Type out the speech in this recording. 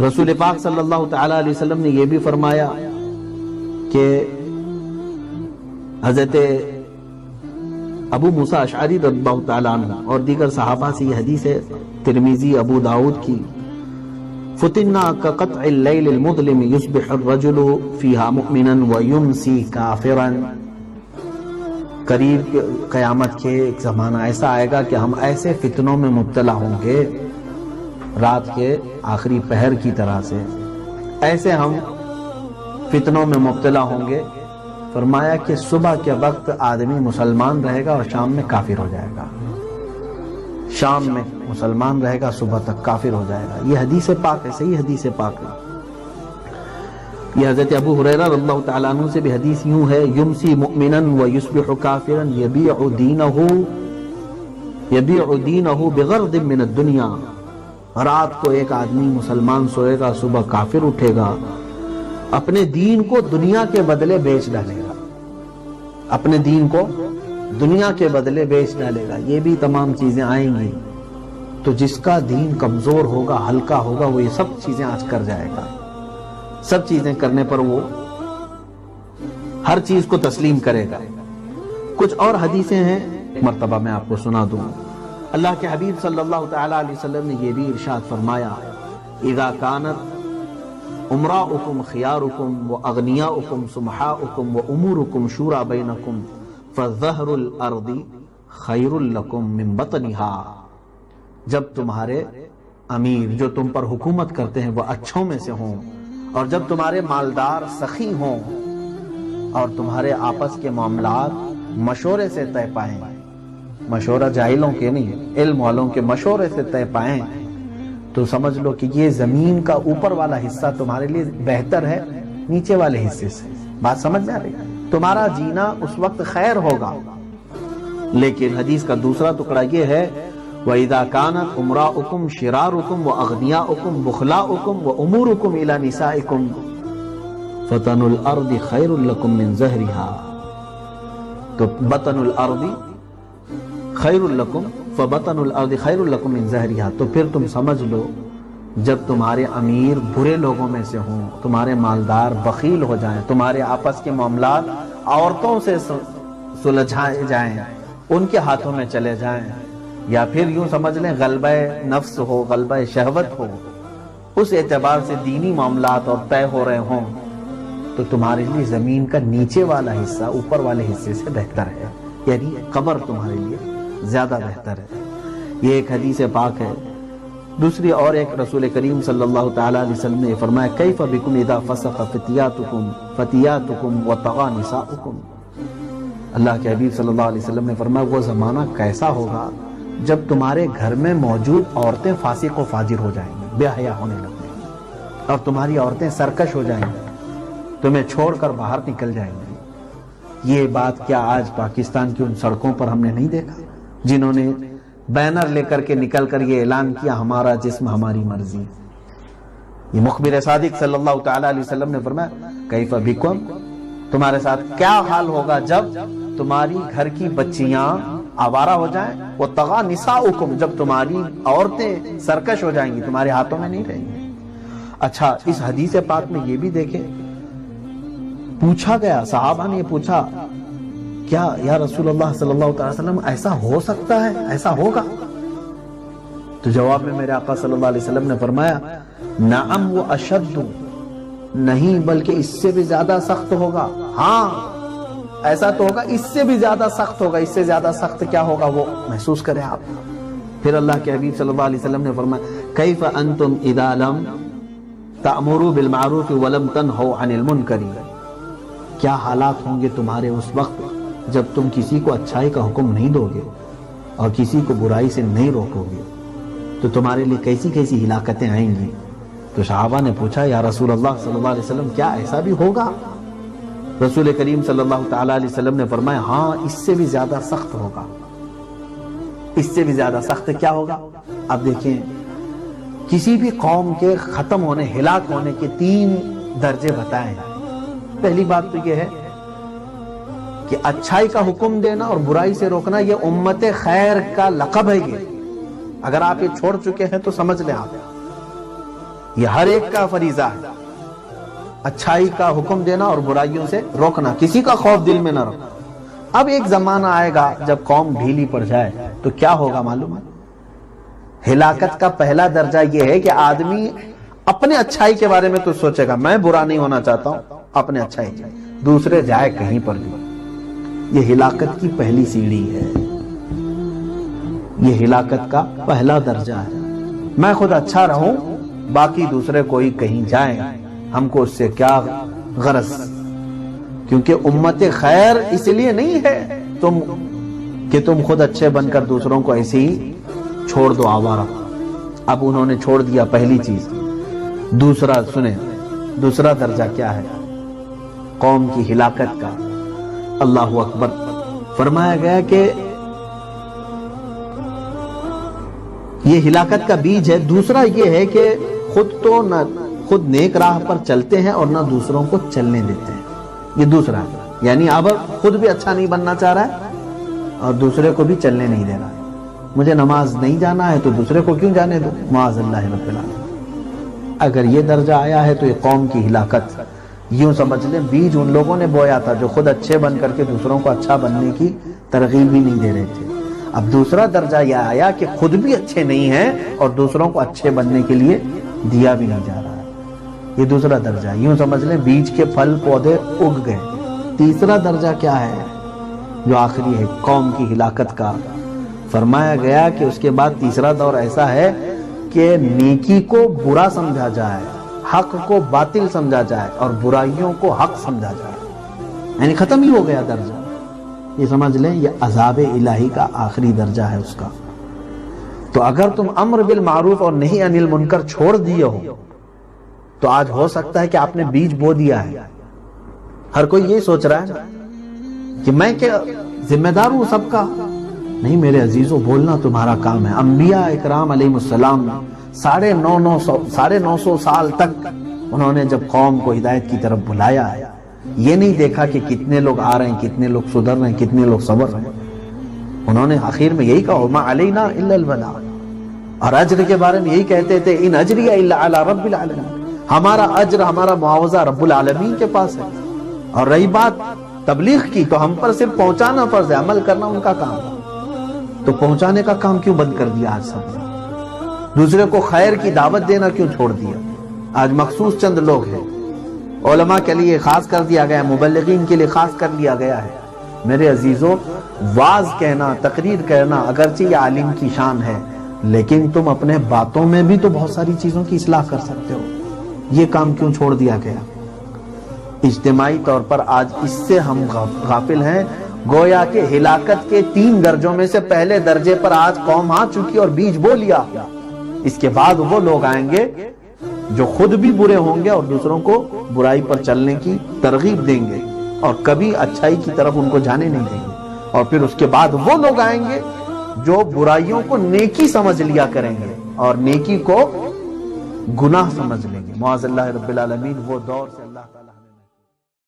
رسول پاک صلی اللہ تعالی علیہ وسلم نے یہ بھی فرمایا کہ حضرت ابو موسیٰ اشعری رضی اللہ تعالیٰ عنہ اور دیگر صحابہ سے یہ حدیث ہے ترمذی ابو داؤد کی، فتنا كقطع اللیل المظلم یصبح الرجل فیہا مؤمنا ویمسی کافرا، قریب قیامت کے ایک زمانہ ایسا آئے گا کہ ہم ایسے فتنوں میں مبتلا ہوں گے رات کے آخری پہر کی طرح سے، ایسے ہم فتنوں میں مبتلا ہوں گے، فرمایا کہ صبح کے وقت آدمی مسلمان رہے گا اور شام میں کافر ہو جائے گا، شام میں مسلمان رہے گا صبح تک کافر ہو جائے گا۔ یہ حدیث پاک ہے، صحیح حدیث پاک ہے۔ یہ حضرت ابو ہریرہ رضی اللہ تعالیٰ عنہ سے بھی حدیث یوں ہے، یمسی مؤمنا ویصبح کافرا یبیع دینہ بغرض من الدنیا، رات کو ایک آدمی مسلمان سوئے گا، صبح کافر اٹھے گا، اپنے دین کو دنیا کے بدلے بیچ ڈالے گا، اپنے دین کو دنیا کے بدلے بیچ ڈالے گا۔ یہ بھی تمام چیزیں آئیں گی، تو جس کا دین کمزور ہوگا، ہلکا ہوگا، وہ یہ سب چیزیں آج کر جائے گا، سب چیزیں کرنے پر وہ ہر چیز کو تسلیم کرے گا۔ کچھ اور حدیثیں ہیں، مرتبہ میں آپ کو سنا دوں۔ اللہ کے حبیب صلی اللہ تعالیٰ علیہ وسلم نے یہ بھی ارشاد فرمایا، اذا کانت امراؤکم خیارکم واغنیاؤکم سمحاؤکم وامورکم شورا بینکم فظہر الارض خیر لکم من بطنہا، جب تمہارے امیر جو تم پر حکومت کرتے ہیں وہ اچھوں میں سے ہوں، اور جب تمہارے مالدار سخی ہوں، اور تمہارے آپس کے معاملات مشورے سے طے پائیں، مشورہ جاہلوں کے نہیں، علم والوں کے مشورے سے طے پائیں، تو سمجھ لو کہ یہ زمین کا اوپر والا حصہ تمہارے لیے بہتر ہے نیچے والے حصے سے۔ بات سمجھ میں آ رہی ہے؟ تمہارا جینا اس وقت خیر ہوگا۔ لیکن حدیث کا دوسرا ٹکڑا یہ ہے، وَإِذَا كَانَتْ أُمْرَاؤُكُمْ شِرَارُكُمْ وَأَغْنِيَاؤُكُمْ بُخْلَاؤُكُمْ وَأُمُورُكُمْ إِلَى نِسَائِكُمْ فَطَنُ الْأَرْضِ خَيْرٌ لَكُمْ مِنْ زَهْرِهَا، تو بطن الارض خیر لکم فبطن الارض خیر لکم من زہرها، تو پھر تم سمجھ لو جب تمہارے امیر برے لوگوں میں سے ہوں، تمہارے مالدار بخیل ہو جائیں، تمہارے آپس کے معاملات عورتوں سے سلجھائے جائیں، ان کے ہاتھوں میں چلے جائیں، یا پھر یوں سمجھ لیں غلبہ نفس ہو، غلبہ شہوت ہو، اس اعتبار سے دینی معاملات اور طے ہو رہے ہوں، تو تمہارے لیے زمین کا نیچے والا حصہ اوپر والے حصے سے بہتر ہے، یعنی قبر تمہارے لیے زیادہ بہتر ہے۔ یہ ایک حدیث پاک ہے۔ دوسری اور ایک رسول کریم صلی اللہ تعالیٰ علیہ وسلم نے فرمایا، کیف بکم اذا فسق فتیاتکم وطغى نساؤکم، اللہ کے حبیب صلی اللہ علیہ وسلم نے فرمایا وہ زمانہ کیسا ہوگا جب تمہارے گھر میں موجود عورتیں فاسق و فاجر ہو جائیں گی، بے حیا ہونے لگیں گی، اور تمہاری عورتیں سرکش ہو جائیں گی، تمہیں چھوڑ کر باہر نکل جائیں گی۔ یہ بات کیا آج پاکستان کی ان سڑکوں پر ہم نے نہیں دیکھا جنہوں نے بینر لے کر کے نکل کر یہ اعلان کیا، ہمارا جسم ہماری مرضی؟ یہ مخبر صادق صلی اللہ تعالیٰ علیہ وسلم نے فرمایا، کیف بکم، تمہارے ساتھ کیا حال ہوگا جب تمہاری گھر کی بچیاں آوارہ ہو جائیں، وطغى نساؤکم، جب تمہاری عورتیں سرکش ہو جائیں گی، تمہارے ہاتھوں میں نہیں رہیں گی۔ اچھا، اس حدیث پاک میں یہ بھی دیکھیں، پوچھا گیا، صحابہ نے پوچھا، کیا یا رسول اللہ صلی اللہ علیہ وسلم ایسا ہو سکتا ہے، ایسا ہوگا؟ تو جواب میں میرے آقا صلی اللہ علیہ وسلم نے فرمایا، نعم و اشد، نہیں بلکہ اس سے بھی زیادہ سخت ہوگا۔ ہاں ایسا تو ہوگا، اس سے بھی زیادہ سخت ہوگا۔ اس سے زیادہ سخت کیا ہوگا وہ محسوس کریں آپ۔ پھر اللہ کے حبیب صلی اللہ علیہ وسلم نے فرمایا، کیف انتم اذا لم تأمروا بالمعروف ولم تنہوا عن المنکر، کیا حالات ہوں گے تمہارے اس وقت جب تم کسی کو اچھائی کا حکم نہیں دو گے اور کسی کو برائی سے نہیں روکو گے، تو تمہارے لیے کیسی کیسی ہلاکتیں آئیں گی۔ تو صحابہ نے پوچھا، یا رسول اللہ صلی اللہ علیہ وسلم کیا ایسا بھی ہوگا؟ رسول کریم صلی اللہ تعالیٰ علیہ وسلم نے فرمایا، ہاں اس سے بھی زیادہ سخت ہوگا۔ اس سے بھی زیادہ سخت کیا ہوگا؟ اب دیکھیں، کسی بھی قوم کے ختم ہونے، ہلاک ہونے کے 3 درجے بتائے ہیں۔ پہلی بات تو یہ ہے کہ اچھائی کا حکم دینا اور برائی سے روکنا، یہ امت خیر کا لقب ہے۔ یہ اگر آپ یہ چھوڑ چکے ہیں تو سمجھ لیں آپ یہ ہر ایک کا فریضہ ہے، اچھائی کا حکم دینا اور برائیوں سے روکنا، کسی کا خوف دل میں نہ رکھنا۔ اب ایک زمانہ آئے گا جب قوم ڈھیلی پڑ جائے تو کیا ہوگا معلوم ہے؟ ہلاکت کا پہلا درجہ یہ ہے کہ آدمی اپنے اچھائی کے بارے میں تو سوچے گا، میں برا نہیں ہونا چاہتا ہوں، اپنے اچھائی چاہیے، دوسرے جائے کہیں پر بھی۔ یہ ہلاکت کی پہلی سیڑھی ہے، یہ ہلاکت کا پہلا درجہ ہے۔ میں خود اچھا رہوں، باقی دوسرے کوئی کہیں جائیں، ہم کو اس سے کیا غرض؟ کیونکہ امت خیر اس لیے نہیں ہے تم خود اچھے بن کر دوسروں کو ایسے ہی چھوڑ دو آوارہ۔ اب انہوں نے چھوڑ دیا پہلی چیز۔ دوسرا سنیں، دوسرا درجہ کیا ہے قوم کی ہلاکت کا؟ اللہ اکبر، فرمایا گیا کہ یہ ہلاکت کا بیج ہے۔ دوسرا یہ ہے کہ خود نیک راہ پر چلتے ہیں اور نہ دوسروں کو چلنے دیتے ہیں۔ یہ دوسرا ہے، یعنی اب خود بھی اچھا نہیں بننا چاہ رہا ہے اور دوسرے کو بھی چلنے نہیں دے رہا ہے۔ مجھے نماز نہیں جانا ہے تو دوسرے کو کیوں جانے دو؟ معاذ اللہ رب العالمین۔ اگر یہ درجہ آیا ہے تو یہ قوم کی ہلاکت، یوں سمجھ لیں بیج ان لوگوں نے بویا تھا جو خود اچھے بن کر کے دوسروں کو اچھا بننے کی ترغیب بھی نہیں دے رہے تھے۔ اب دوسرا درجہ یہ آیا کہ خود بھی اچھے نہیں ہیں اور دوسروں کو اچھے بننے کے لیے دیا بھی نہیں جا رہا ہے۔ یہ دوسرا درجہ، یوں سمجھ لیں بیج کے پھل پودے اگ گئے۔ تیسرا درجہ کیا ہے جو آخری ہے قوم کی ہلاکت کا؟ فرمایا گیا کہ اس کے بعد تیسرا دور ایسا ہے کہ نیکی کو برا سمجھا جائے، حق کو باطل سمجھا جائے اور برائیوں کو حق سمجھا جائے، یعنی ختم ہی ہو گیا درجہ۔ یہ سمجھ لیں یہ عذاب الہی کا آخری درجہ ہے اس کا۔ تو اگر تم امر بالمعروف اور نہی عن المنکر چھوڑ دیے ہو تو آج ہو سکتا ہے کہ آپ نے بیج بو دیا ہے۔ ہر کوئی یہ سوچ رہا ہے کہ میں کیا ذمہ دار ہوں سب کا؟ نہیں میرے عزیزوں، بولنا تمہارا کام ہے۔ انبیاء اکرام علیہ السلام 950 سال تک انہوں نے جب قوم کو ہدایت کی طرف بلایا ہے، یہ نہیں دیکھا کہ کتنے لوگ آ رہے ہیں، کتنے لوگ سدھر رہے ہیں، کتنے لوگ صبر رہے ہیں۔ انہوں نے آخر میں یہی کہا وَمَا عَلَيْنَا إِلَّا الْبَلَاغُ، اور اجر کے بارے میں یہی کہتے تھے اِنْ أَجْرِيَ إِلَّا عَلَى رَبِّ الْعَالَمِينَ، ہمارا اجر، ہمارا معاوضہ رب العالمین کے پاس ہے۔ اور رہی بات تبلیغ کی تو ہم پر صرف پہنچانا فرض ہے، عمل کرنا ان کا کام ہے۔ تو پہنچانے کا کام کیوں بند کر دیا آج سب نے؟ دوسرے کو خیر کی دعوت دینا کیوں چھوڑ دیا؟ آج مخصوص چند لوگ ہیں، علماء کے لیے خاص کر دیا گیا ہے، مبلغین کے لیے خاص کر لیا گیا ہے۔ میرے عزیزوں، واز کہنا، تقریر کرنا اگرچہ یہ عالم کی شان ہے، لیکن تم اپنے باتوں میں بھی تو بہت ساری چیزوں کی اصلاح کر سکتے ہو۔ یہ کام کیوں چھوڑ دیا گیا؟ اجتماعی طور پر آج اس سے ہم غافل ہیں، گویا کہ ہلاکت کے 3 درجوں میں سے پہلے درجے پر آج قوم آ چکی اور بیج بو لیا۔ اس کے بعد وہ لوگ آئیں گے جو خود بھی برے ہوں گے اور دوسروں کو برائی پر چلنے کی ترغیب دیں گے اور کبھی اچھائی کی طرف ان کو جانے نہیں دیں گے۔ اور پھر اس کے بعد وہ لوگ آئیں گے جو برائیوں کو نیکی سمجھ لیا کریں گے اور نیکی کو گناہ سمجھ لیں گے۔ معاذ اللہ رب العالمین، وہ دور سے اللہ